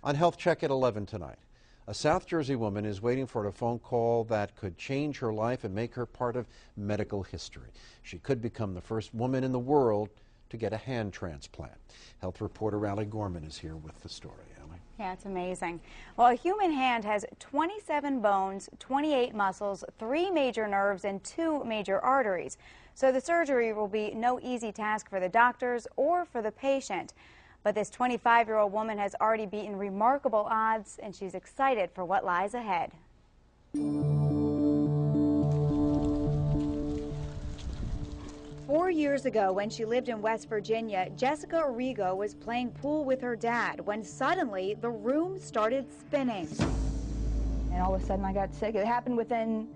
On Health Check at 11 tonight, a South Jersey woman is waiting for a phone call that could change her life and make her part of medical history. She could become the first woman in the world to get a hand transplant. Health reporter Allie Gorman is here with the story. Allie. Yeah, it's amazing. Well, a human hand has 27 bones, 28 muscles, 3 major nerves, and 2 major arteries. So the surgery will be no easy task for the doctors or for the patient. But this 25-year-old woman has already beaten remarkable odds, and she's excited for what lies ahead. 4 years ago, when she lived in West Virginia, Jessica Arrigo was playing pool with her dad when suddenly the room started spinning. And all of a sudden I got sick. It happened within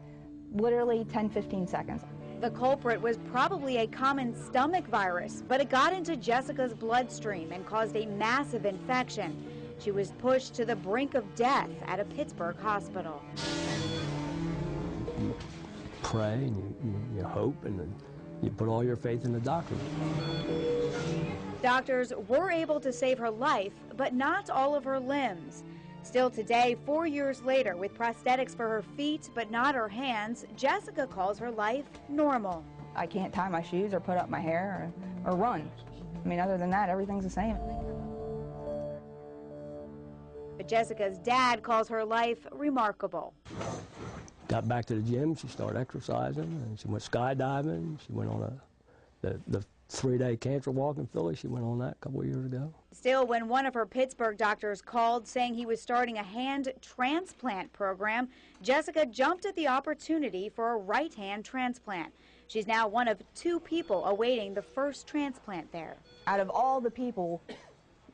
literally 10-15 seconds. The culprit was probably a common stomach virus, but it got into Jessica's bloodstream and caused a massive infection. She was pushed to the brink of death at a Pittsburgh hospital. You pray and you hope and you put all your faith in the doctor. Doctors were able to save her life, but not all of her limbs. Still today, 4 years later, with prosthetics for her feet but not her hands, Jessica calls her life normal. I can't tie my shoes or put up my hair or run. I mean, other than that, everything's the same. But Jessica's dad calls her life remarkable. Got back to the gym, she started exercising, and she went skydiving. She went on the 3-day cancer walk in Philly. She went on that a couple of years ago. Still, when one of her Pittsburgh doctors called saying he was starting a hand transplant program, Jessica jumped at the opportunity for a right hand transplant. She's now one of 2 people awaiting the first transplant there. Out of all the people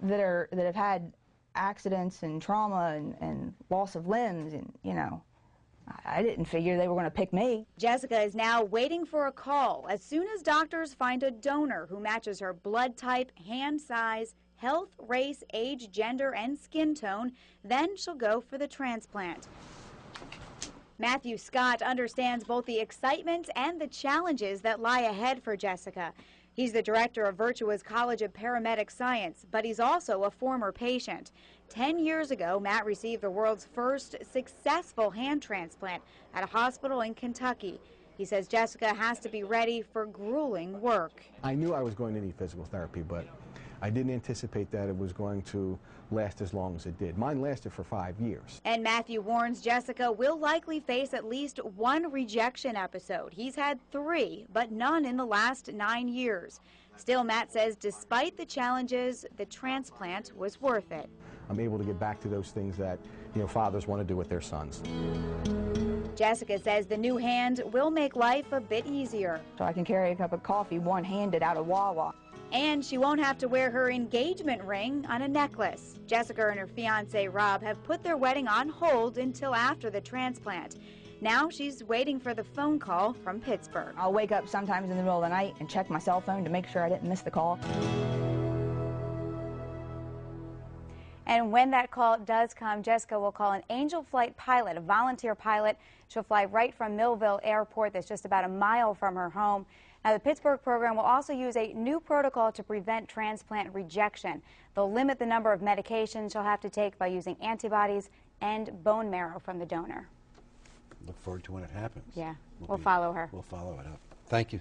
that have had accidents and trauma and loss of limbs, and you know, I didn't figure they were going to pick me. Jessica is now waiting for a call as soon as doctors find a donor who matches her blood type, hand size, health, race, age, gender, and skin tone. Then she'll go for the transplant. Matthew Scott understands both the excitement and the challenges that lie ahead for Jessica. He's the director of Virtua's College of Paramedic Science, but he's also a former patient. 10 years ago, Matt received the world's first successful hand transplant at a hospital in Kentucky. He says Jessica has to be ready for grueling work. I knew I was going to need physical therapy, but I didn't anticipate that it was going to last as long as it did. Mine lasted for 5 years. And Matthew warns Jessica will likely face at least 1 rejection episode. He's had 3, but none in the last 9 years. Still, Matt says despite the challenges, the transplant was worth it. I'm able to get back to those things that, fathers want to do with their sons. Jessica says the new hand will make life a bit easier. So I can carry a cup of coffee one-handed out of Wawa. And she won't have to wear her engagement ring on a necklace. Jessica and her fiancé Rob have put their wedding on hold until after the transplant. Now she's waiting for the phone call from Pittsburgh. I'll wake up sometimes in the middle of the night and check my cell phone to make sure I didn't miss the call. And when that call does come, Jessica will call an Angel Flight pilot, a volunteer pilot. She'll fly right from Millville Airport, that's just about a mile from her home. Now, the Pittsburgh program will also use a new protocol to prevent transplant rejection. They'll limit the number of medications she'll have to take by using antibodies and bone marrow from the donor. Look forward to when it happens. Yeah, we'll follow her. We'll follow it up. Thank you.